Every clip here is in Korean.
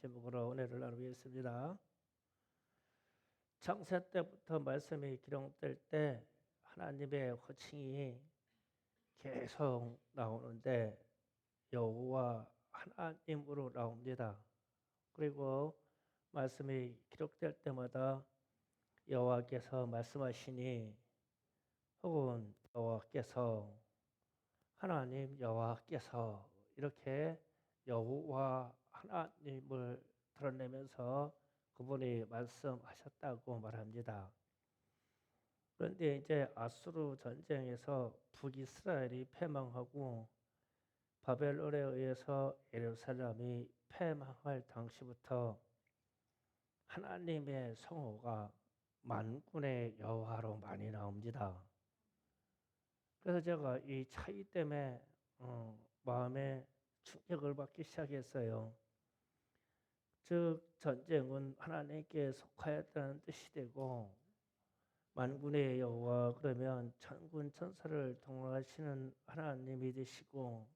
제목으로 은혜를 나누겠습니다. 창세 때부터 말씀이 기록될 때 하나님의 호칭이 계속 나오는데 여호와 하나님으로 나옵니다. 그리고 말씀이 기록될 때마다 여호와께서 말씀하시니 혹은 여호와께서 하나님 여호와께서 이렇게 여호와 하나님을 드러내면서 그분이 말씀하셨다고 말합니다. 그런데 이제 아수르 전쟁에서 북이스라엘이 패망하고 바벨론에 의해서 예루살렘이 패망할 당시부터 하나님의 성호가 만군의 여호와로 많이 나옵니다. 그래서 제가 이 차이 때문에 마음에 충격을 받기 시작했어요. 즉 전쟁은 하나님께 속하였다는 뜻이 되고 만군의 여호와 그러면 천군 천사를 동원하시는 하나님이 되시고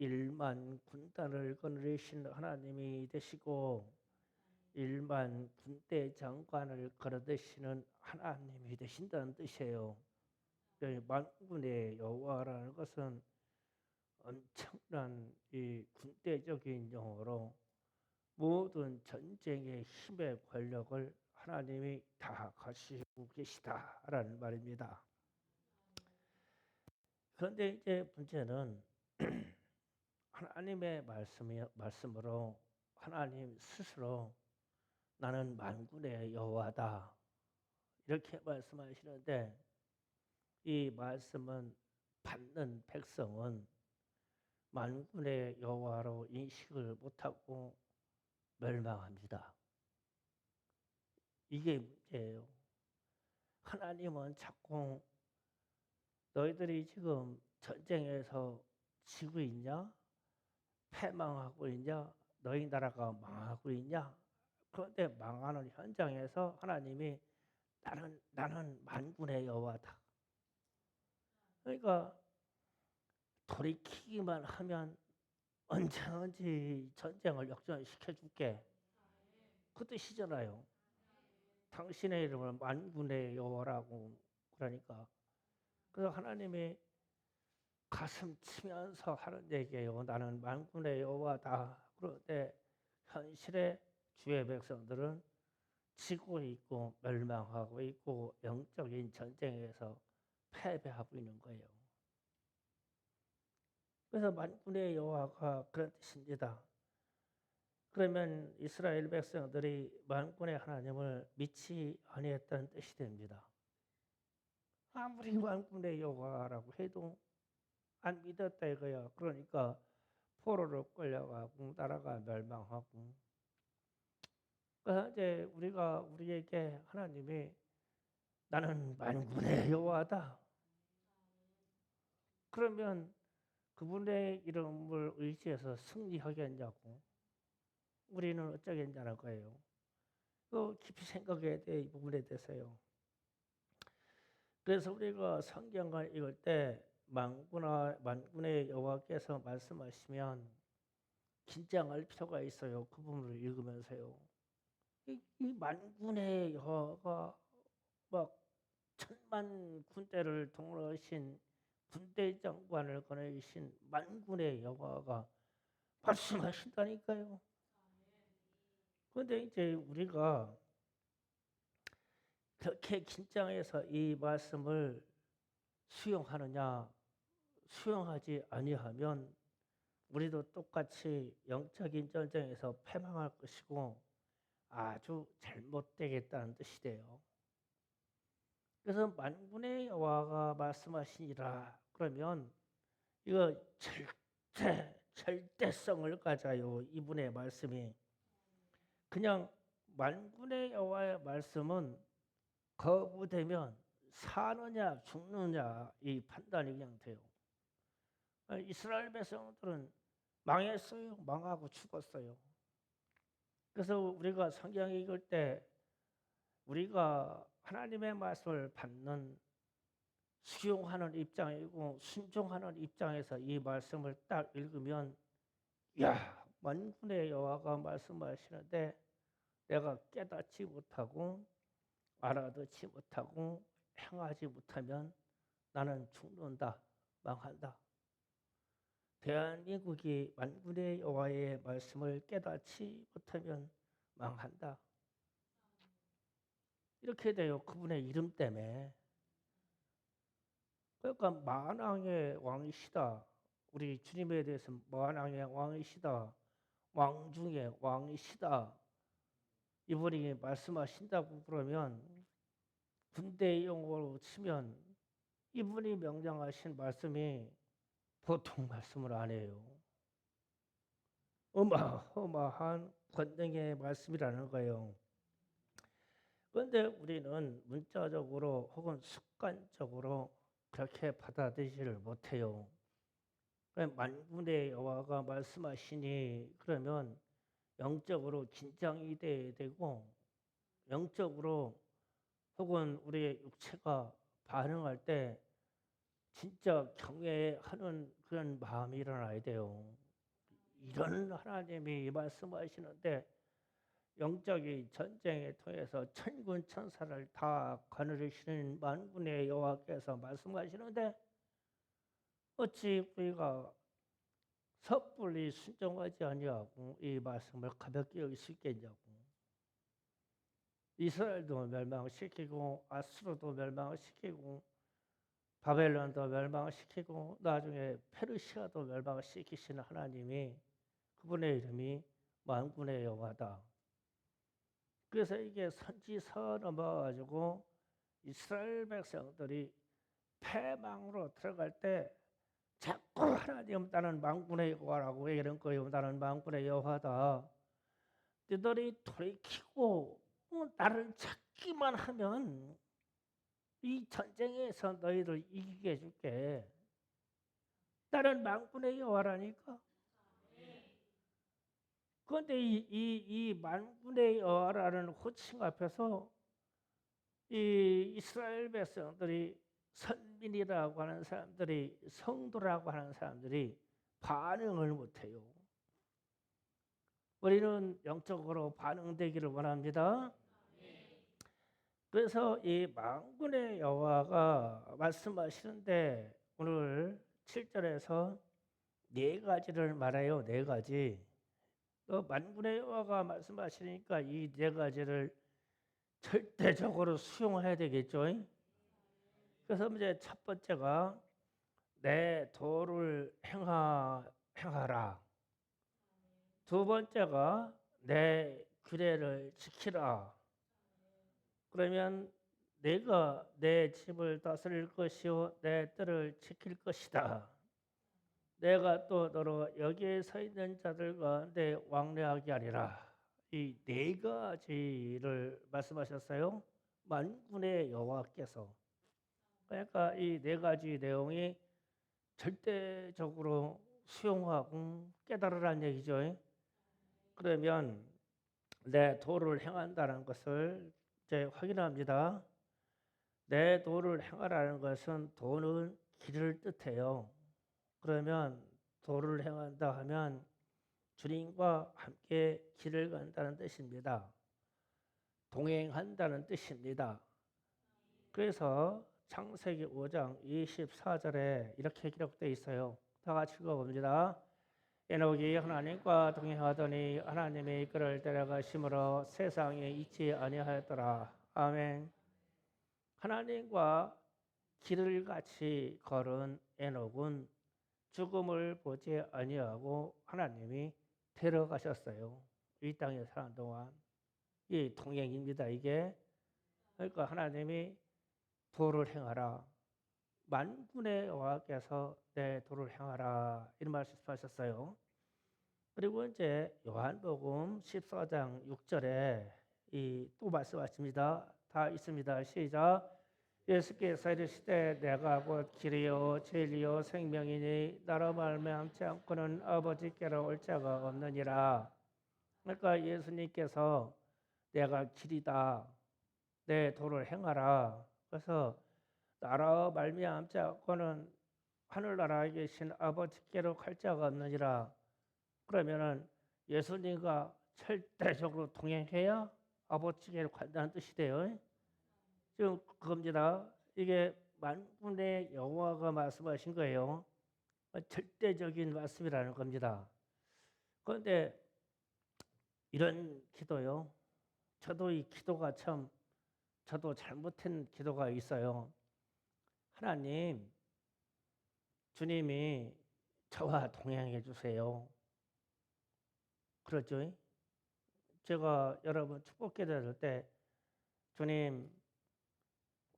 1만 군단을 거느리신 하나님이 되시고 1만 군대 장관을 거느리시는 하나님이 되신다는 뜻이에요. 만군의 여호와라는 것은 엄청난 이 군대적인 용어로 모든 전쟁의 힘의 권력을 하나님이 다 가지고 계시다라는 말입니다. 그런데 이제 문제는 하나님의 말씀으로 하나님 스스로 나는 만군의 여호와다 이렇게 말씀하시는데 이 말씀은 받는 백성은 만군의 여호와로 인식을 못하고 멸망합니다. 이게 문제예요. 하나님은 자꾸 너희들이 지금 전쟁에서 지고 있냐? 패망하고 있냐? 너희 나라가 망하고 있냐? 그런데 망하는 현장에서 하나님이 나는 만군의 여호와다. 그러니까 돌이키기만 하면 언제든지 전쟁을 역전시켜줄게. 그 뜻이잖아요. 당신의 이름을 만군의 여호와라고 그러니까. 그래서 하나님이 가슴 치면서 하는 얘기예요. 나는 만군의 여호와다. 그런데 현실의 주의 백성들은 지고 있고 멸망하고 있고 영적인 전쟁에서 패배하고 있는 거예요. 그래서 만군의 여호와가 그런 뜻입니다. 그러면 이스라엘 백성들이 만군의 하나님을 믿지 아니했다는 뜻이 됩니다. 아무리 만군의 여호와라고 해도 안 믿었다 이거야. 그러니까 포로로 끌려가고 나라가 멸망하고. 그래서 이제 우리에게 하나님이 나는 만군의 여호와다. 그러면 그분의 이름을 의지해서 승리하겠냐고. 우리는 어쩌겠냐는 거예요. 깊이 생각해야 돼, 이 부분에 대해서요. 그래서 우리가 성경을 읽을 때 만군의 여호와께서 말씀하시면 긴장할 필요가 있어요. 그 부분을 읽으면서요. 이 만군의 여호와가 막 천만 군대를 동원하신 군대 장관을 거느리신 만군의 여호와가 말씀하신다니까요. 그런데 이제 우리가 그렇게 긴장해서 이 말씀을 수용하느냐 수용하지 아니하면 우리도 똑같이 영적인 전쟁에서 패망할 것이고 아주 잘못되겠다는 뜻이 돼요. 그래서 만군의 여호와가 말씀하시니라 그러면 이거 절대성을 가져요. 이분의 말씀이 그냥 만군의 여호와의 말씀은 거부되면 사느냐 죽느냐 이 판단이 그냥 돼요. 이스라엘 백성들은 망했어요. 망하고 죽었어요. 그래서 우리가 성경 읽을 때 우리가 하나님의 말씀을 받는 수용하는 입장이고 순종하는 입장에서 이 말씀을 딱 읽으면 야 만군의 여호와가 말씀하시는데 내가 깨닫지 못하고 알아듣지 못하고 행하지 못하면 나는 죽는다, 망한다. 대한민국이 만군의 여호와의 말씀을 깨닫지 못하면 망한다. 이렇게 돼요. 그분의 이름 때문에. 그러니까 만왕의 왕이시다. 우리 주님에 대해서 만왕의 왕이시다. 왕 중에 왕이시다. 이분이 말씀하신다고 그러면 군대 용어로 치면 이분이 명령하신 말씀이 보통 말씀을 안 해요. 어마어마한 권능의 말씀이라는 거예요. 그런데 우리는 문자적으로 혹은 습관적으로 그렇게 받아들이지를 못해요. 만군의 여호와가 말씀하시니 그러면 영적으로 긴장이 돼야 되고 영적으로 혹은 우리의 육체가 반응할 때 진짜 경외하는 그런 마음이 일어나야 돼요. 이런 하나님이 말씀하시는데 영적인 전쟁에 통해서 천군 천사를 다 거느리시는 만군의 여호와께서 말씀하시는데 어찌 우리가 섣불리 순종하지 아니하고 이 말씀을 가볍게 여길 수 있겠냐고. 이스라엘도 멸망시키고 아수르도 멸망시키고 바벨론도 멸망시키고 나중에 페르시아도 멸망시키시는 하나님이 그분의 이름이 만군의 여호와다. 그래서 이게 선지서 넘어가지고 이스라엘 백성들이 패망으로 들어갈 때 자꾸 하나님 나는 만군의 여호와라고 얘기하는 거예요. 나는 만군의 여호와다. 너희들이 돌이키고 나를 찾기만 하면 이 전쟁에서 너희를 이기게 해줄게. 나는 만군의 여호와라니까. 그런데 이 만군의 여호와라는 호칭 앞에서 이 이스라엘 백성들이 선민이라고 하는 사람들이 성도라고 하는 사람들이 반응을 못해요. 우리는 영적으로 반응되기를 원합니다. 그래서 이 만군의 여호와가 말씀하시는데 오늘 7절에서 네 가지를 말해요. 네 가지. 만군의 여호와가 말씀하시니까 이 네 가지를 절대적으로 수용해야 되겠죠. 그래서 이제 첫 번째가 내 도를 행하라. 두 번째가 내 규례를 지키라. 그러면 내가 내 집을 다스릴 것이요 내 뜰을 지킬 것이다. 내가 또 너로 여기에 서 있는 자들 가운데 왕래하게 하리라. 이 네 가지를 말씀하셨어요. 만군의 여호와께서. 그러니까 이 네 가지 내용이 절대적으로 수용하고 깨달으라는 얘기죠. 그러면 내 도를 행한다는 것을 이제 확인합니다. 내 도를 행하라는 것은 도는 길을 뜻해요. 그러면 도를 행한다 하면 주님과 함께 길을 간다는 뜻입니다. 동행한다는 뜻입니다. 그래서 창세기 5장 24절에 이렇게 기록되어 있어요. 다 같이 읽어봅니다. 에녹이 하나님과 동행하더니 하나님이 그를 데려가심으로 세상에 있지 아니하였더라. 아멘. 하나님과 길을 같이 걸은 에녹은 죽음을 보지 아니하고 하나님이 데려가셨어요. 이 땅에 사는 동안. 이 동행입니다. 이게. 그러니까 하나님이 도를 행하라. 만군의 여호와께서 내 도를 행하라. 이런 말씀하셨어요. 그리고 이제 요한복음 14장 6절에 또 말씀하십니다. 다 있습니다. 시작. 예수께서 이르시되 내가 곧 길이요 진리요 생명이니 나로 말미암지 않고는 아버지께로 올 자가 없느니라. 그러니까 예수님께서 내가 길이다. 내 도를 행하라. 그래서 나로 말미암지 않고는 하늘나라에 계신 아버지께로 갈 자가 없느니라. 그러면은 예수님과 절대적으로 동행해야 아버지께로 간다는 뜻이 돼요. 지금 그겁니다. 이게 만군의 여호와가 말씀하신 거예요. 절대적인 말씀이라는 겁니다. 그런데 이런 기도요. 저도 이 기도가 참 저도 잘못한 기도가 있어요. 하나님, 주님이 저와 동행해 주세요. 그렇죠? 제가 여러분 축복기도 할 때 주님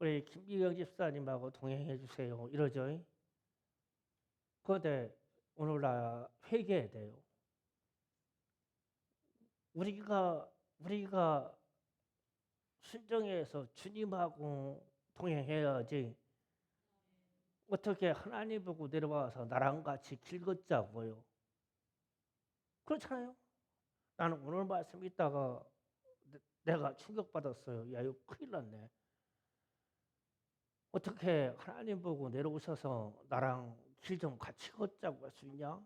우리 김기경 집사님하고 동행해 주세요. 이러죠. 그런데 오늘날 회개해야 돼요. 우리가 순종해서 주님하고 동행해야지. 어떻게 하나님 보고 내려와서 나랑 같이 길 걷자고요. 그렇잖아요. 나는 오늘 말씀 있다가 내가 충격받았어요. 야, 이거 큰일 났네. 어떻게 하나님 보고 내려오셔서 나랑 길 좀 같이 걷자고 할 수 있냐?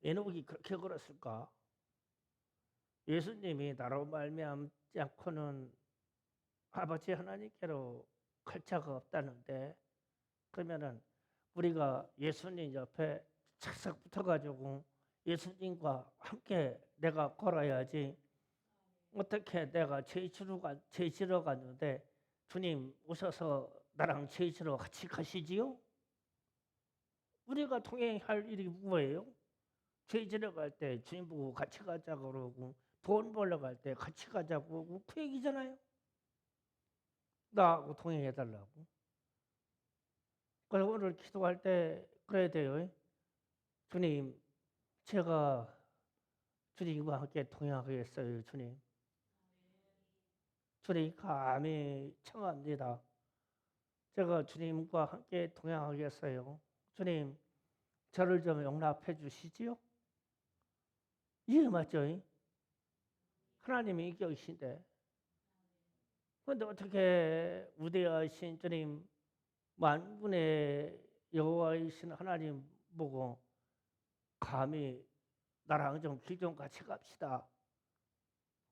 에녹이 그렇게 걸었을까? 예수님이 나로 말미암지 않고는 아버지 하나님께로 갈 자가 없다는데, 그러면은 우리가 예수님 옆에 착착 붙어가지고 예수님과 함께 내가 걸어야지. 어떻게 내가 죄 지러 갔는데 주님 오셔서 나랑 죄 지러 같이 가시지요? 우리가 동행할 일이 뭐예요? 죄 지러 갈 때 주님 보고 같이 가자고 그러고, 돈 벌러 갈 때 같이 가자고 그러고, 그 얘기잖아요. 나하고 동행해 달라고. 그래서 오늘 기도할 때 그래야 돼요. 주님, 제가 주님과 함께 동행하겠어요. 주님, 주님 감히 청합니다. 제가 주님과 함께 동행하겠어요. 주님, 저를 좀 용납해 주시지요? 이게 맞죠? 하나님이 인격이신데. 그런데 어떻게 우대하신 주님, 만군의 여호와이신 하나님 보고 감히 나랑 좀 길 좀 같이 갑시다.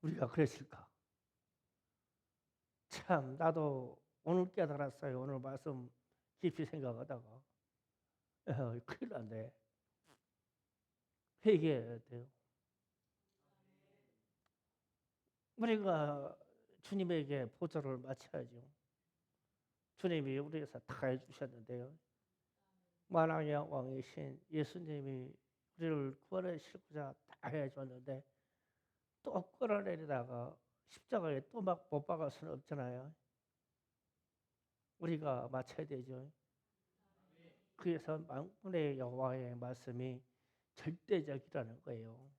우리가 그랬을까? 참 나도 오늘 깨달았어요. 오늘 말씀 깊이 생각하다가 큰일 났네. 회개해야 돼요. 우리가 주님에게 보조를 마쳐야죠. 주님이 우리에서 다 해주셨는데요. 만왕의 왕이신 예수님이 우리를 구원하시고자 다 해줬는데 또 끌어내리다가 십자가에 또 막 못 박을 수는 없잖아요. 우리가 마쳐야 되죠. 그래서 만군의 여호와의 말씀이 절대적이라는 거예요.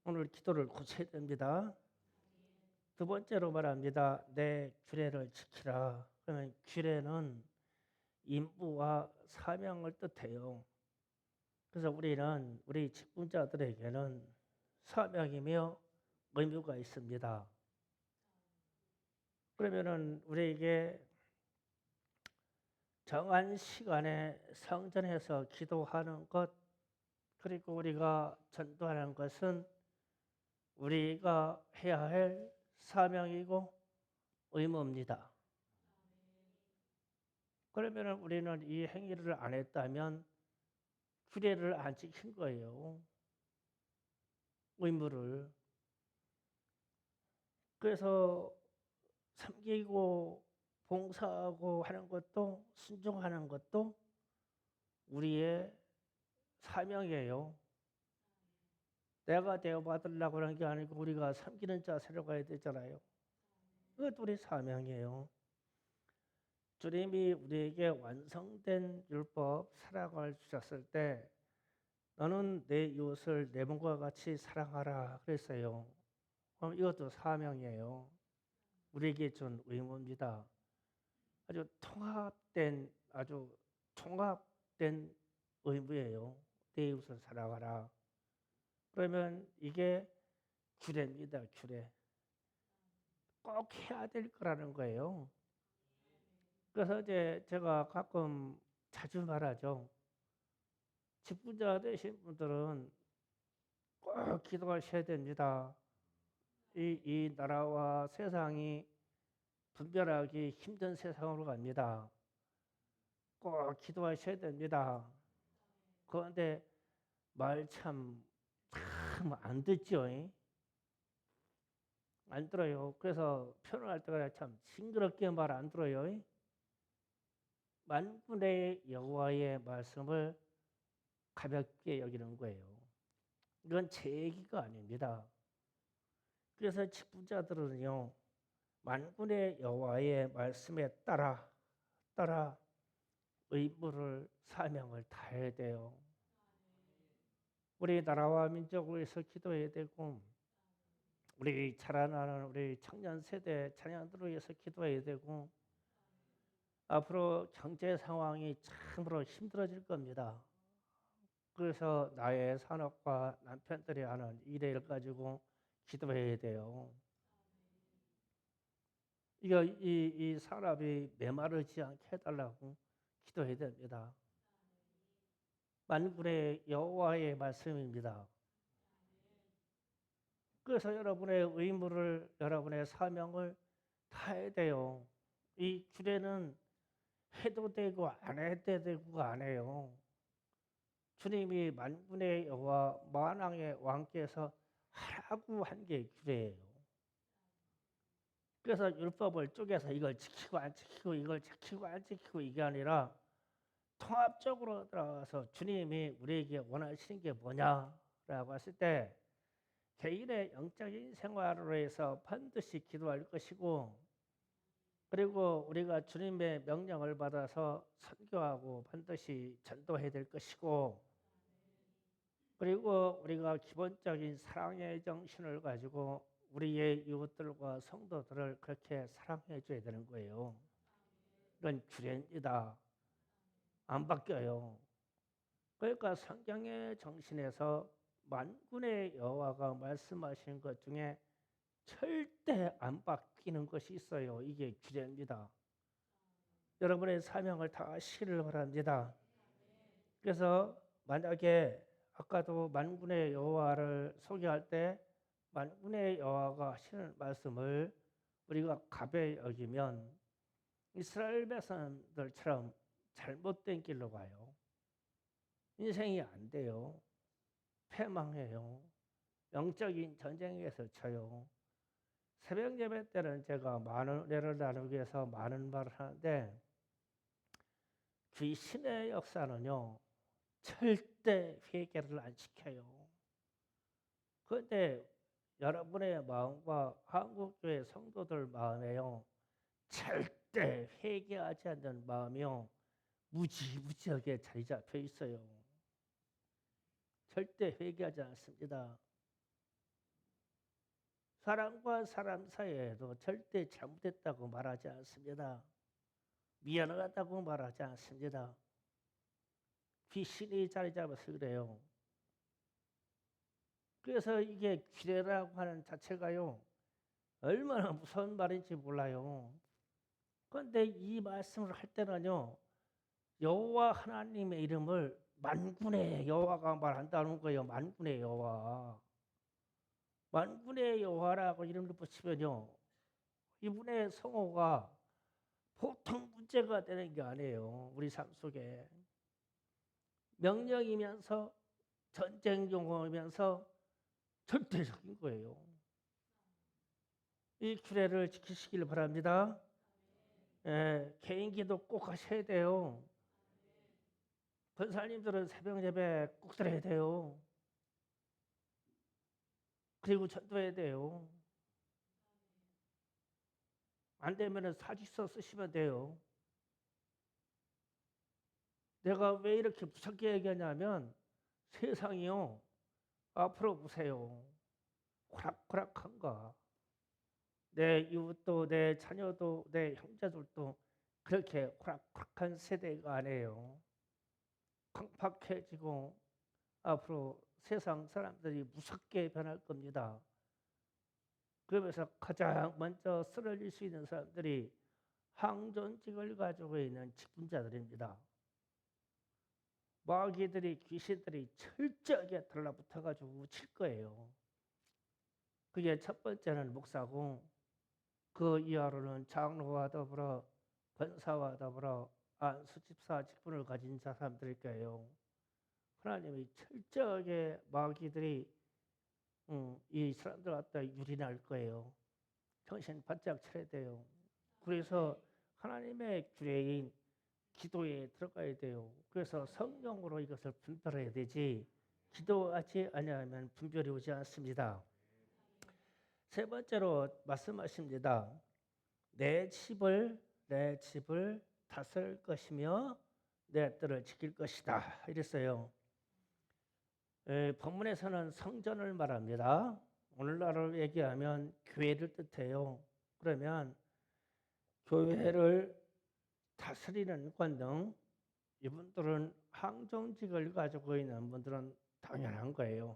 오늘 기도를 고쳐야 됩니다. 두 번째로 말합니다. 내 규례를 지키라. 그러면 규례는 임무와 사명을 뜻해요. 그래서 우리는 우리 직분자들에게는 사명이며 의무가 있습니다. 그러면은 우리에게 정한 시간에 성전에서 기도하는 것, 그리고 우리가 전도하는 것은 우리가 해야 할 사명이고 의무입니다. 그러면 우리는 이 행위를 안 했다면 규례를 안 지킨 거예요. 의무를. 그래서 섬기고 봉사하고 하는 것도, 순종하는 것도 우리의 사명이에요. 내가 대우받으려고 하는 게 아니고 우리가 섬기는 자세로 가야 되잖아요. 그것도 우리 사명이에요. 주님이 우리에게 완성된 율법 사랑을 주셨을 때 너는 내 이웃을 내 몸과 같이 사랑하라 그랬어요. 그럼 이것도 사명이에요. 우리에게 준 의무입니다. 아주 통합된 의무예요. 내 이웃을 사랑하라. 그러면 이게 규례입니다. 규례. 꼭 해야 될 거라는 거예요. 그래서 이제 제가 가끔 자주 말하죠. 직분자 되신 분들은 꼭 기도하셔야 됩니다. 이 나라와 세상이 분별하기 힘든 세상으로 갑니다. 꼭 기도하셔야 됩니다. 그런데 말 참 안 듣죠. 안 들어요. 그래서 표현할 때가 참 징그럽게 말 안 들어요. 만군의 여호와의 말씀을 가볍게 여기는 거예요. 이건 제 얘기가 아닙니다. 그래서 직분자들은요, 만군의 여호와의 말씀에 따라 의무를 사명을 다해야 돼요. 우리 나라와 민족을 위해서 기도해야 되고, 우리 자라나는 우리 청년 세대 자녀들을 위해서 기도해야 되고, 앞으로 경제 상황이 참으로 힘들어질 겁니다. 그래서 나의 산업과 남편들이 하는 일을 가지고 기도해야 돼요. 이 산업이 메마르지 않게 해달라고 기도해야 됩니다. 만군의 여호와의 말씀입니다. 그래서 여러분의 의무를, 여러분의 사명을 다해야 돼요. 이 규례는 해도 되고 안 해도 되고가 아니에요. 주님이 만군의 여호와 만왕의 왕께서 하라고 한 게 규례예요. 그래서 율법을 쪼개서 이걸 지키고 안 지키고 이걸 지키고 안 지키고 이게 아니라 통합적으로 들어가서 주님이 우리에게 원하시는 게 뭐냐라고 했을 때 개인의 영적인 생활을 위해서 반드시 기도할 것이고, 그리고 우리가 주님의 명령을 받아서 선교하고 반드시 전도해야 될 것이고, 그리고 우리가 기본적인 사랑의 정신을 가지고 우리의 이웃들과 성도들을 그렇게 사랑해 줘야 되는 거예요. 이건 규례입니다. 안 바뀌어요. 그러니까 성경의 정신에서 만군의 여호와가 말씀하신 것 중에 절대 안 바뀌는 것이 있어요. 이게 규례입니다. 여러분의 사명을 다하시기를 바랍니다. 그래서 만약에 아까도 만군의 여호와를 소개할 때 만군의 여호와가 하시는 말씀을 우리가 가벼이 여기면 이스라엘 백성들처럼 잘못된 길로 가요. 인생이 안 돼요. 패망해요. 영적인 전쟁에서 져요. 새벽 예배 때는 제가 많은 은혜를 나누기 위해서 많은 말을 하는데, 귀신의 역사는요 절대 회개를 안 시켜요. 그런데 여러분의 마음과 한국교회 성도들 마음에요 절대 회개하지 않는 마음이요 무지무지하게 자리 잡혀 있어요. 절대 회개하지 않습니다. 사람과 사람 사이에도 절대 잘못했다고 말하지 않습니다. 미안하다고 말하지 않습니다. 귀신이 자리 잡아서 그래요. 그래서 이게 규례라고 하는 자체가요 얼마나 무서운 말인지 몰라요. 그런데 이 말씀을 할 때는요 여호와 하나님의 이름을 만군의 여호와가 말한다는 거예요. 만군의 여호와. 만군의 여호와라고 이름을 붙이면요 이분의 성호가 보통 문제가 되는 게 아니에요. 우리 삶 속에 명령이면서 전쟁 용어이면서 절대적인 거예요. 이 규례를 지키시길 바랍니다. 개인기도 꼭 하셔야 돼요. 권사님들은 새벽 예배 꼭 드려야 돼요. 그리고 전도해야 돼요. 안 되면 사직서 쓰시면 돼요. 내가 왜 이렇게 무섭게 얘기하냐면 세상이요 앞으로 보세요. 호락호락한가. 내 이웃도 내 자녀도 내 형제들도 그렇게 호락호락한 세대가 아니에요. 팍팍해지고 앞으로 세상 사람들이 무섭게 변할 겁니다. 그러면서 가장 먼저 쓰러질 수 있는 사람들이 항존직을 가지고 있는 직분자들입니다. 마귀들이 귀신들이 철저하게 달라붙어가지고 칠 거예요. 그게 첫 번째는 목사고 그 이하로는 장로와 더불어 권사와 더불어 안수집사 직분을 가진 사람들일 거예요. 하나님이 철저하게 마귀들이 이 사람들 갖다 유린할 거예요. 정신 바짝 차려야 돼요. 그래서 하나님의 규례인 기도에 들어가야 돼요. 그래서 성령으로 이것을 분별해야 되지 기도하지 아니하면 분별이 오지 않습니다. 세 번째로 말씀하십니다. 내 집을 다스릴 것이며 내 뜰을 지킬 것이다 이랬어요. 본문에서는 성전을 말합니다. 오늘날로 얘기하면 교회를 뜻해요. 그러면 교회를 다스리는 권능, 이분들은 항정직을 가지고 있는 분들은 당연한 거예요.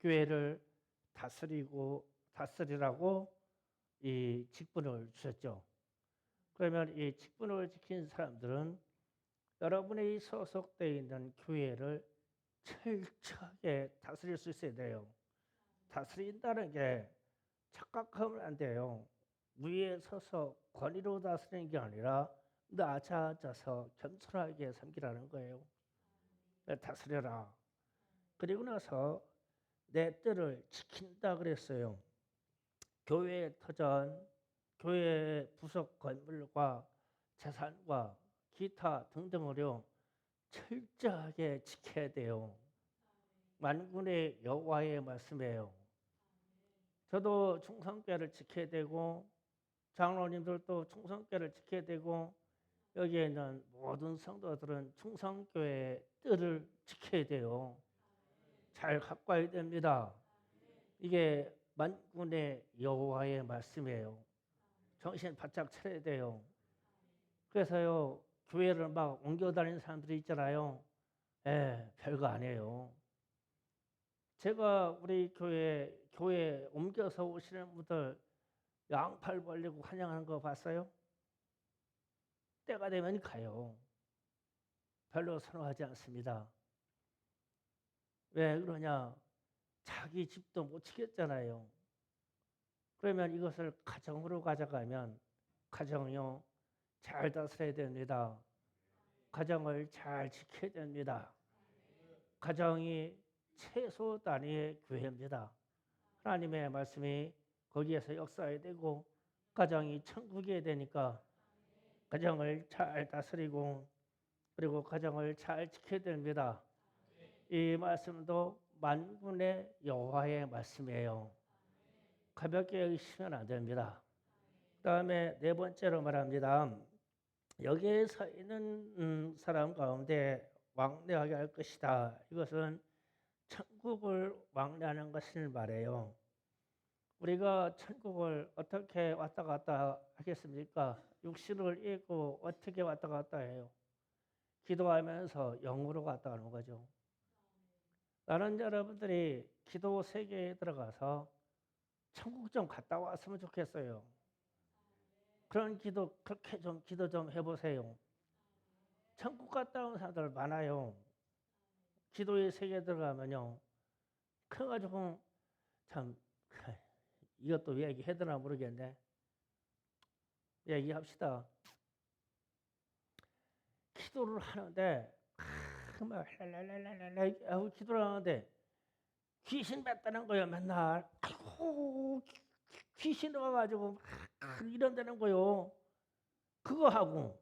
교회를 다스리라고 이 직분을 주셨죠. 그러면 이 직분을 지킨 사람들은 여러분이 소속되어 있는 교회를 철저하게 다스릴 수 있어야 돼요. 다스린다는 게 착각하면 안 돼요. 위에 서서 권위로 다스리는 게 아니라 낮아져서 겸손하게 섬기라는 거예요. 다스려라. 그리고 나서 내 뜰을 지킨다 그랬어요. 교회의 터전, 교회의 부속 건물과 재산과 기타 등등으로 철저하게 지켜야 돼요. 만군의 여호와의 말씀이에요. 저도 충성교회를 지켜야 되고 장로님들도 충성교회를 지켜야 되고 여기에 있는 모든 성도들은 충성교회의 뜰을 지켜야 돼요. 잘 갖고 와야 됩니다. 이게 만군의 여호와의 말씀이에요. 정신 바짝 차려야 돼요. 그래서요 교회를 막 옮겨 다니는 사람들이 있잖아요. 별거 아니에요. 제가 우리 교회 옮겨서 오시는 분들 양팔 벌리고 환영하는 거 봤어요? 때가 되면 가요. 별로 선호하지 않습니다. 왜 그러냐? 자기 집도 못 지켰잖아요. 그러면 이것을 가정으로 가져가면 가정이요 잘 다스려야 됩니다. 가정을 잘 지켜야 됩니다. 가정이 최소 단위의 교회입니다. 하나님의 말씀이 거기에서 역사해야 되고 가정이 천국이 되니까 가정을 잘 다스리고 그리고 가정을 잘 지켜야 됩니다. 이 말씀도 만군의 여호와의 말씀이에요. 가볍게 여기시면 안 됩니다. 그 다음에 네 번째로 말합니다. 여기에 서 있는 사람 가운데 왕래하게 할 것이다. 이것은 천국을 왕래하는 것을 말해요. 우리가 천국을 어떻게 왔다 갔다 하겠습니까? 육신을 입고 어떻게 왔다 갔다 해요? 기도하면서 영으로 갔다 오는 거죠. 나는 여러분들이 기도 세계에 들어가서 천국 좀 갔다 왔으면 좋겠어요. 그런 기도, 그렇게 좀 기도 좀 해보세요. 천국 갔다 온 사람들 많아요. 기도의 세계에 들어가면요. 그래가지고 참 이것도 얘기해야 되나 모르겠네. 얘기합시다. 기도를 하는데 막 하고 기도를 하는데 귀신 뱉다는 거예요. 맨날 아이고 귀신 와가지고 이런다는 거요. 그거 하고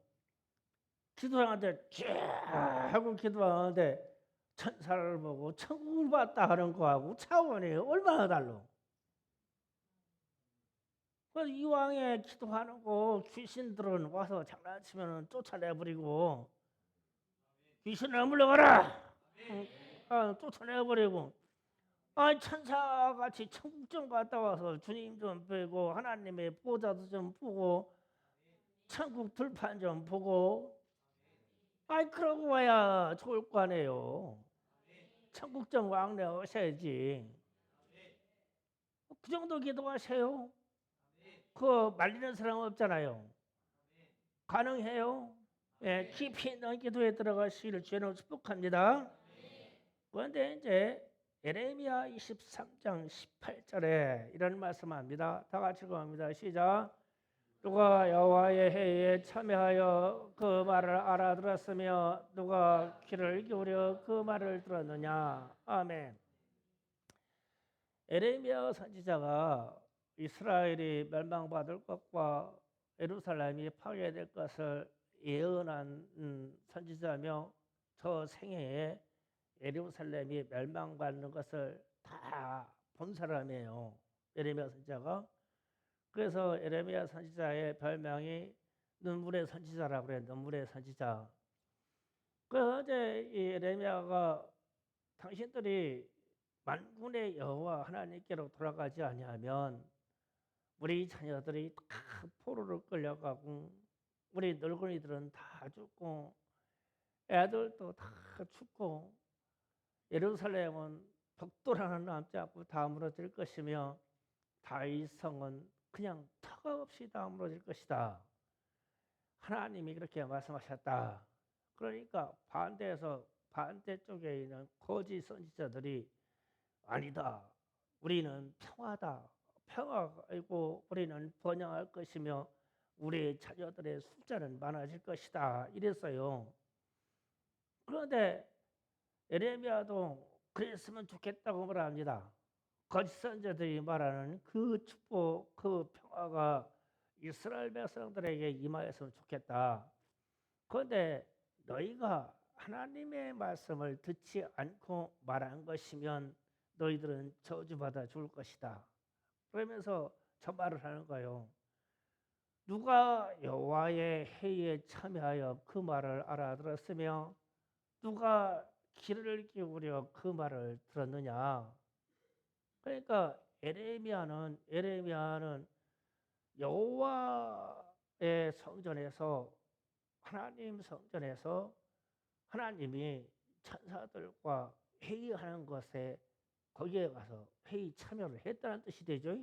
기도하는데 쫙 하고 기도하는데 천사를 보고 천국을 봤다 하는 거하고 차원이 얼마나 달라. 그래서 이왕에 기도하는 거 귀신들은 와서 장난치면 쫓아내버리고 귀신을 물러가라 쫓아내버리고 천사같이 천국 좀 갔다 와서 주님 좀 뵈고 하나님의 보좌도 좀 보고 천국 들판 좀 보고 그러고 와야 좋을 거 아니에요. 천국 좀 왕래 오셔야지. 그 정도 기도하세요. 그거 말리는 사람 없잖아요. 가능해요? 예, 깊이 있는 기도에 들어가시기를 주님으로 축복합니다. 그런데 이제 예레미야 23장 18절에 이런 말씀합니다. 다 같이 읽어봅니다. 시작. 누가 여호와의 회의에 참여하여 그 말을 알아들었으며 누가 귀를 기울여 그 말을 들었느냐. 아멘. 에레미야 선지자가 이스라엘이 멸망받을 것과 예루살렘이 파괴될 것을 예언한 선지자며 저 생애에 예루살렘이 멸망받는 것을 다 본 사람이에요. 에레미야 선지자가. 그래서 에레미야 선지자의 별명이 눈물의 선지자라고 그래요. 눈물의 선지자. 그래서 이제 이 에레미야가 당신들이 만군의 여호와 하나님께로 돌아가지 아니하면 우리 자녀들이 다 포로로 끌려가고 우리 늙은이들은 다 죽고 애들도 다 죽고 예루살렘은 벽돌 하나 남지 않고 다 무너질 것이며 다윗 성은 그냥 터가 없이 다 무너질 것이다. 하나님이 그렇게 말씀하셨다. 그러니까 반대쪽에 있는 거짓 선지자들이 아니다. 우리는 평화다. 평화가 있고 우리는 번영할 것이며 우리 자녀들의 숫자는 많아질 것이다. 이랬어요. 그런데 에레미야도 그랬으면 좋겠다고 말합니다. 거짓 선지자들이 말하는 그 축복, 그 평화가 이스라엘 백성들에게 임하였으면 좋겠다. 그런데 너희가 하나님의 말씀을 듣지 않고 말한 것이면 너희들은 저주받아 죽을 것이다. 그러면서 저 말을 하는 거예요. 누가 여호와의 회의에 참여하여 그 말을 알아들었으며 누가 귀를 기울여 그 말을 들었느냐. 그러니까 에레미야는 여호와의 성전에서 하나님 성전에서 하나님이 천사들과 회의하는 것에 거기에 가서 회의 참여를 했다는 뜻이 되죠.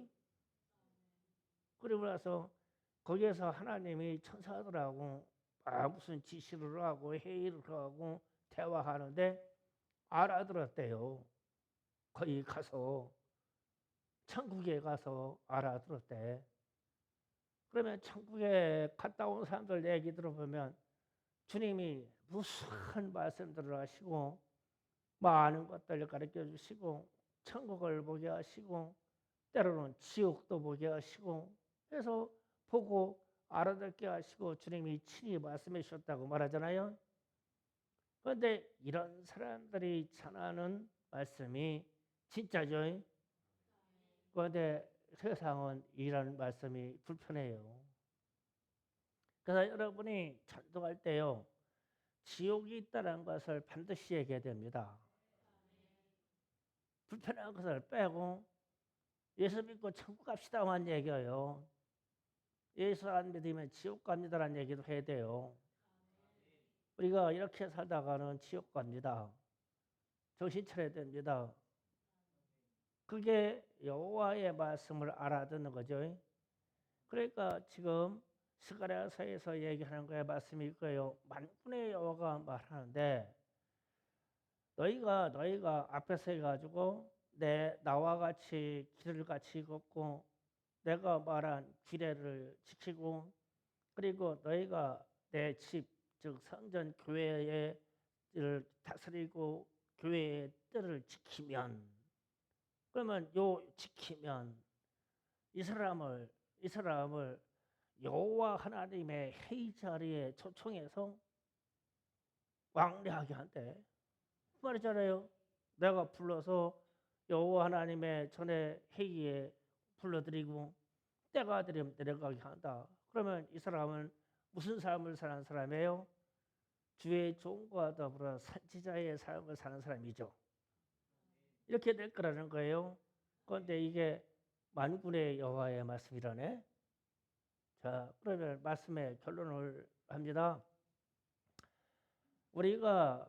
그리고 나서 거기에서 하나님이 천사들하고 무슨 지시를 하고 회의를 하고 대화하는데 알아들었대요. 거기 가서 천국에 가서 알아들었대. 그러면 천국에 갔다 온 사람들 얘기 들어보면 주님이 무수한 말씀들을 하시고 많은 것들을 가르쳐 주시고 천국을 보게 하시고 때로는 지옥도 보게 하시고 그래서 보고 알아듣게 하시고 주님이 친히 말씀해 주셨다고 말하잖아요. 그런데 이런 사람들이 전하는 말씀이 진짜죠. 그런데 세상은 이런 말씀이 불편해요. 그래서 여러분이 전도할 때요. 지옥이 있다는 것을 반드시 얘기해야 됩니다. 불편한 것을 빼고 예수 믿고 천국 갑시다만 얘기해요. 예수 안 믿으면 지옥 갑니다라는 얘기도 해야 돼요. 우리가 이렇게 살다가는 지옥 갑니다. 정신 차려야 됩니다. 그게 여호와의 말씀을 알아듣는 거죠. 그러니까 지금 스가랴서에서 얘기하는 거에 말씀이 있고요. 만군의 여호와가 말하는데 너희가 앞에서 해가지고 나와 같이 길을 같이 걷고 내가 말한 규례를 지키고 그리고 너희가 내 집 즉 성전 교회의 를 다스리고 교회의 뜰을 지키면 그러면 지키면 이 사람을 여호와 하나님의 회의 자리에 초청해서 왕래하게 한대. 그 말이잖아요. 내가 불러서 여호와 하나님의 전에 회의에 불러드리고 때가 되면 내려가게 한다. 그러면 이 사람은 무슨 삶을 사는 사람이에요? 주의 종과 더불어 선지자의 삶을 사는 사람이죠. 이렇게 될 거라는 거예요. 그런데 이게 만군의 여호와의 말씀이라네. 자, 그러면 말씀의 결론을 합니다. 우리가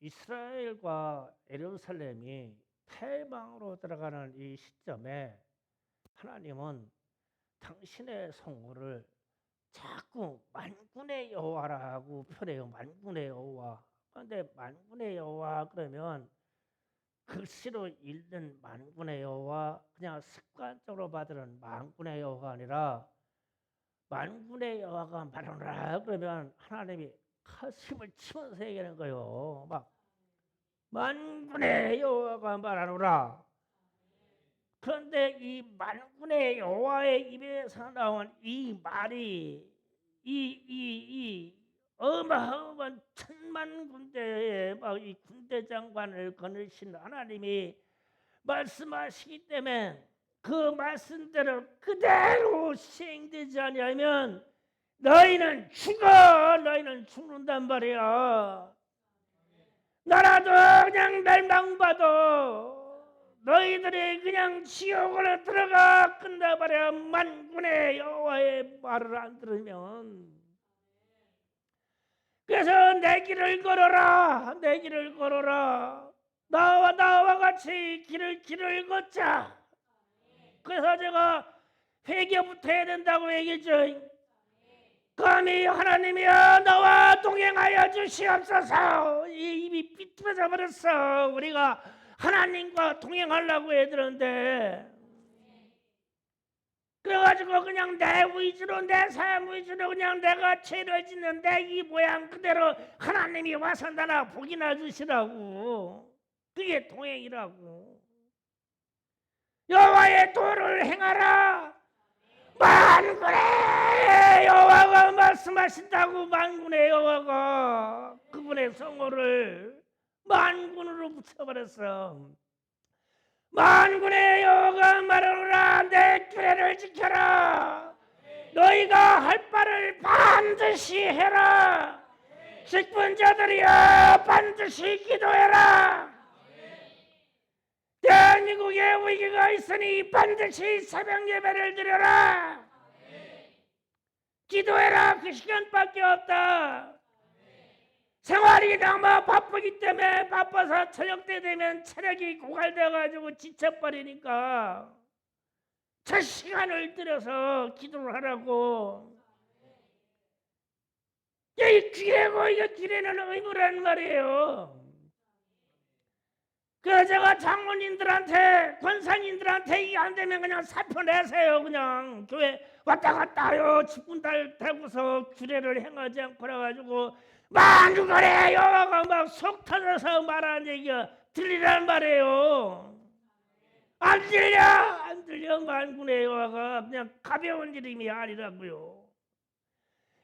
이스라엘과 예루살렘이 패망으로 들어가는 이 시점에 하나님은 당신의 성호를 자꾸 만군의 여호와라고 표현해요. 만군의 여호와. 그런데 만군의 여호와 그러면 글씨로 읽는 만군의 여호와 그냥 습관적으로 받는 만군의 여호와가 아니라 만군의 여호와가 말하노라 그러면 하나님이 가슴을 치면서 얘기하는 거예요. 막 만군의 여호와가 말하노라. 그런데 이 만군의 여호와의 입에서 나온 이 말이 이 어마어마한 천만 군대의 막 이 군대 장관을 거느신 하나님이 말씀하시기 때문에 그 말씀대로 그대로 시행되지 않으면 너희는 죽어, 너희는 죽는단 말이야. 나라도 그냥 멸망받아. 너희들이 그냥 지옥으로 들어가 끝나버려. 만군의 여호와의 말을 안 들으면. 그래서 내 길을 걸어라, 내 길을 걸어라. 나와 같이 길을 걷자. 그래서 제가 회개부터 해야 된다고 얘기했죠. 감히 하나님이여 나와 동행하여 주시옵소서. 이 입이 삐뚤어져 버렸어. 우리가 하나님과 동행하려고 해야 되는데 그래가지고 그냥 내 위주로 내 삶 위주로 그냥 내가 죄를 짓는데 이 모양 그대로 하나님이 와서 나라 복이나 주시라고. 그게 동행이라고. 여호와의 도를 행하라. 만군의 여호와가 말씀하신다고. 만군의 여호와가 그분의 성호를 만군으로 붙여버렸어. 만군의 여호와가 말하노라. 내 규례를 지켜라. 너희가 할 바를 반드시 해라. 직분자들이여 반드시 기도해라. 대한민국에 위기가 있으니 반드시 새벽 예배를 드려라. 기도해라. 그 시간밖에 없다. 생활이 너무 바쁘기 때문에 바빠서 저녁 때 되면 체력이 고갈돼가지고 지쳐버리니까 저 시간을 들여서 기도를 하라고. 이게 기회고 이게 기회는 의무란 말이에요. 그래서 제가 장로님들한테 권사님들한테 이게 안 되면 그냥 사표 내세요. 그냥 교회 왔다 갔다 하여 직분달 대고서 규례를 행하지 않고 그래가지고 만군의 여호와가 막 속 터져서 말하는 얘기가 들리란 말이에요. 안 들려. 만군의 여호와가 그냥 가벼운 이름이 아니라고요.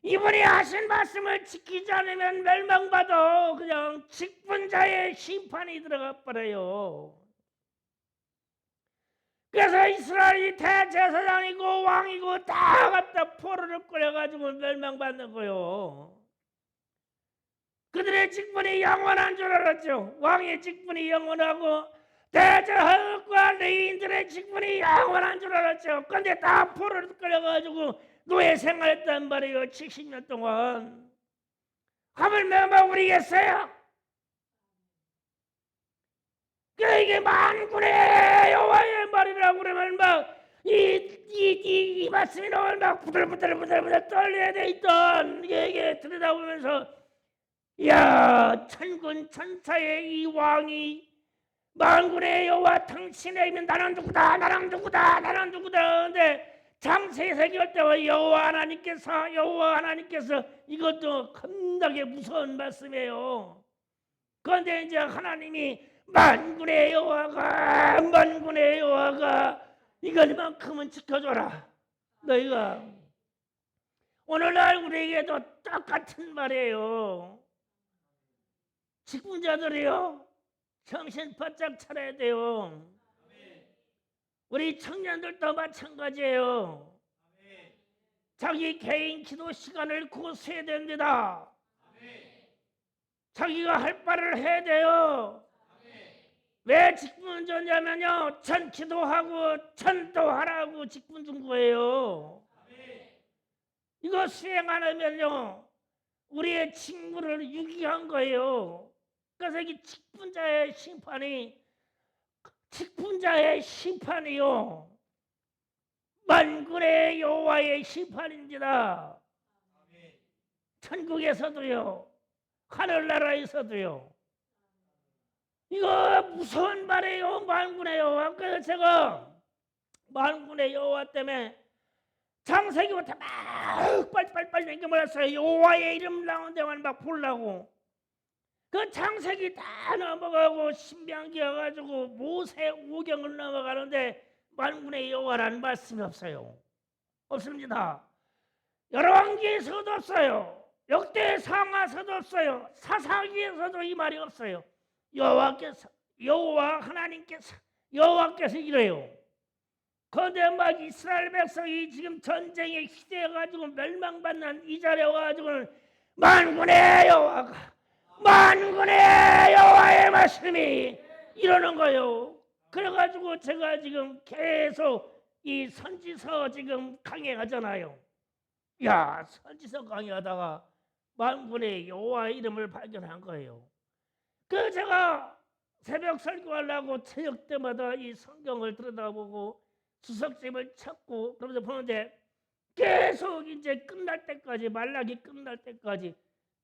이분이 하신 말씀을 지키지 않으면 멸망받아 그냥 직분자의 심판이 들어가 버려요. 그래서 이스라엘이 대제사장이고 왕이고 다 갖다 포로를 끌어가지고 멸망받는 거요. 그들의 직분이 영원한 줄 알았죠. 왕의 직분이 영원하고 대제사장과 레위인들의 직분이 영원한 줄 알았죠. 그런데 다 포로를 끌어가지고 노예 생활했단 말이에요. 70년 동안. 하물며 우리겠어요? 이게 만군의 여호와의 말이라고 그러면 이 말씀이 나오면 막 부들부들 떨려야 돼 있던 이게 들여다보면서 야 천군 천사의 이 왕이 만군의 여호와 당신에면 나는 누구다 근데 장세세기 할 때와 여호와 하나님께서 이것도 겁나게 무서운 말씀이에요. 그런데 이제 하나님이 만군의 여호와가 이것만큼은 지켜줘라. 너희가 오늘날 우리에게도 똑같은 말이에요. 직분자들이요 정신 바짝 차려야 돼요. 우리 청년들도 마찬가지예요. 자기 개인 기도 시간을 고수해야 됩니다. 자기가 할 바를 해야 돼요. 왜 직분자냐면요 전 기도하고 전도하라고 직분 준 거예요. 이거 수행 안 하면요 우리의 직무를 유기한 거예요. 그래서 이 직분자의 심판이요 만군의 여호와의 심판입니다. 천국에서도요, 하늘나라에서도요. 이거 무서운 말이에요. 만군의 여호와. 그래서 제가 만군의 여호와 때문에 창세기부터 막 빨리빨리 넘겨버렸어요. 여호와의 이름 나온 데만 막 보려고. 그 창세기 다 넘어가고 신명기 와가지고 모세 오경을 넘어가는데 만군의 여호와라는 말씀이 없어요. 없습니다. 열왕기에서도 없어요. 역대상하서도 없어요. 사사기에서도 이 말이 없어요. 여호와께서, 여호와 하나님께서, 여호와께서 이래요. 그런데 막 이스라엘 백성이 지금 전쟁에 휘대어가지고 멸망받는 이 자리에 와가지고는 만군의 여호와가, 만군의 여호와의 말씀이 이러는 거예요. 그래가지고 제가 지금 계속 이 선지서 지금 강행하잖아요. 야, 선지서 강의하다가 만군의 여호와의 이름을 발견한 거예요. 그 제가 새벽 설교하려고 저녁 때마다 이 성경을 들여다보고 주석집을 찾고 그러면서 보는데 계속 이제 끝날 때까지, 말라기 끝날 때까지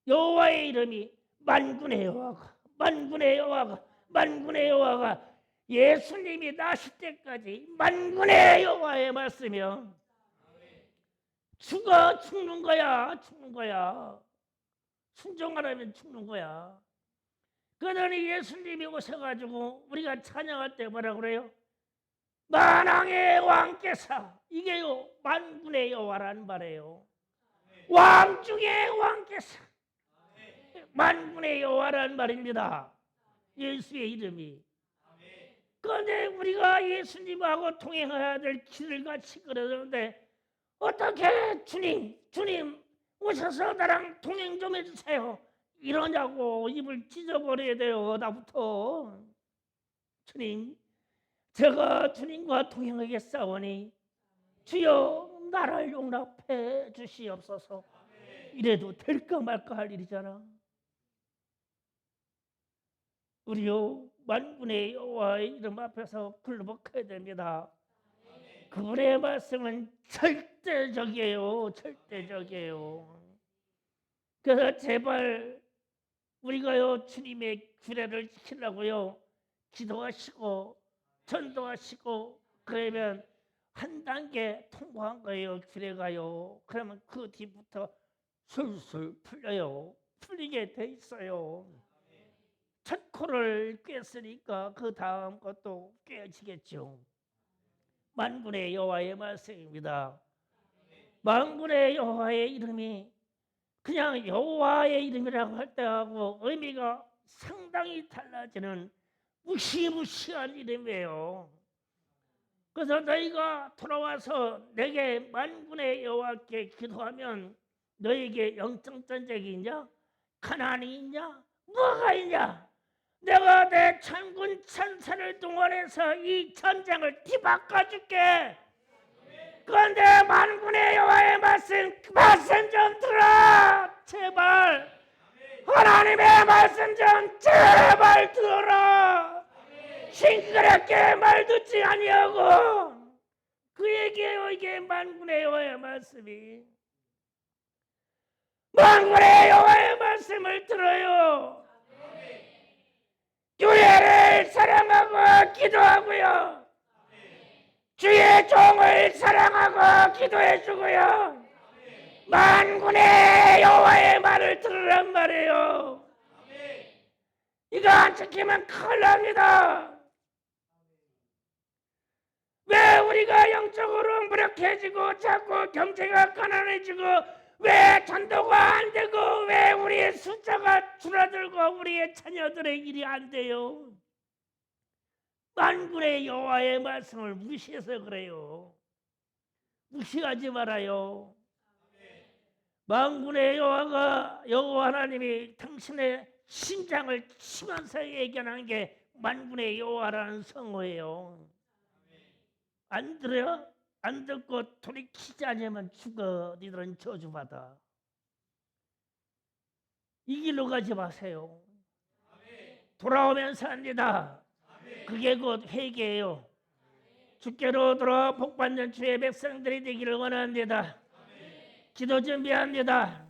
여호와의 이름이 만군의 여호와가, 만군의 여호와가, 만군의 여호와가, 예수님이 나실 때까지 만군의 여호와의 말씀이요. 죽는 거야, 죽는 거야. 순종하라면 죽는 거야. 그러더니 예수님이 오셔가지고 우리가 찬양할 때 뭐라 그래요? 만왕의 왕께서, 이게요 만군의 여호와라는 말이에요. 왕 중에 왕께서, 만군의 여호와라는 말입니다. 예수의 이름이. 그런데 우리가 예수님하고 동행해야 될 길을 같이 걸어가는데 어떻게 주님 오셔서 나랑 동행 좀 해주세요 이러냐고 입을 찢어버려야 돼요. 나부터. 주님, 제가 주님과 동행하겠사오니 주여 나를 용납해 주시옵소서. 이래도 될까 말까 할 일이잖아. 우리요 만군의 여호와의 이름 앞에서 굴복해야 됩니다. 그분의 말씀은 절대적이에요. 절대적이에요. 그래서 제발 우리가요 주님의 규례를 지키려고요 기도하시고 전도하시고 그러면 한 단계 통과한 거예요. 규례가요. 그러면 그 뒤부터 술술 풀려요. 풀리게 돼 있어요. 첫 코를 꿰었으니까 그 다음 것도 꿰어지겠죠. 만군의 여호와의 말씀입니다. 만군의 여호와의 이름이 그냥 여호와의 이름이라고 할 때하고 의미가 상당히 달라지는 무시무시한 이름이에요. 그래서 너희가 돌아와서 내게 만군의 여호와께 기도하면 너에게 영적 전쟁이 있냐? 가난이 있냐? 뭐가 있냐? 내가 내 천군 천사를 동원해서 이 전쟁을 뒤바꿔줄게. 그런데 만군의 여호와의 말씀 좀 들어. 제발 하나님의 말씀 좀 제발 들어라. 싱그럽게 말 듣지 아니하고 그 얘기예요. 이게 만군의 여호와의 말씀이. 만군의 여호와의 말씀을 들어요. 교회를 사랑하고 기도하고요. 주의 종을 사랑하고 기도해주고요. 만군의 여호와의 말을 들으란 말이에요. 이거 안 지키면 큰일 납니다. 왜 우리가 영적으로 무력해지고 자꾸 경제가 가난해지고 왜 전도가 안 되고 왜 우리의 숫자가 줄어들고 우리의 자녀들의 일이 안 돼요? 만군의 여호와의 말씀을 무시해서 그래요. 무시하지 말아요. 만군의 여호와 하나님이 당신의 심장을 치면서 예견한 게 만군의 여호와라는 성호예요. 안 들어요? 안 듣고 돌이키지 않으면 죽어. 니들은 저주받아. 이 길로 가지 마세요. 돌아오면서 합니다. 그게 곧 회개예요. 주께로 돌아와 복받는 주의 백성들이 되기를 원합니다. 기도 준비합니다.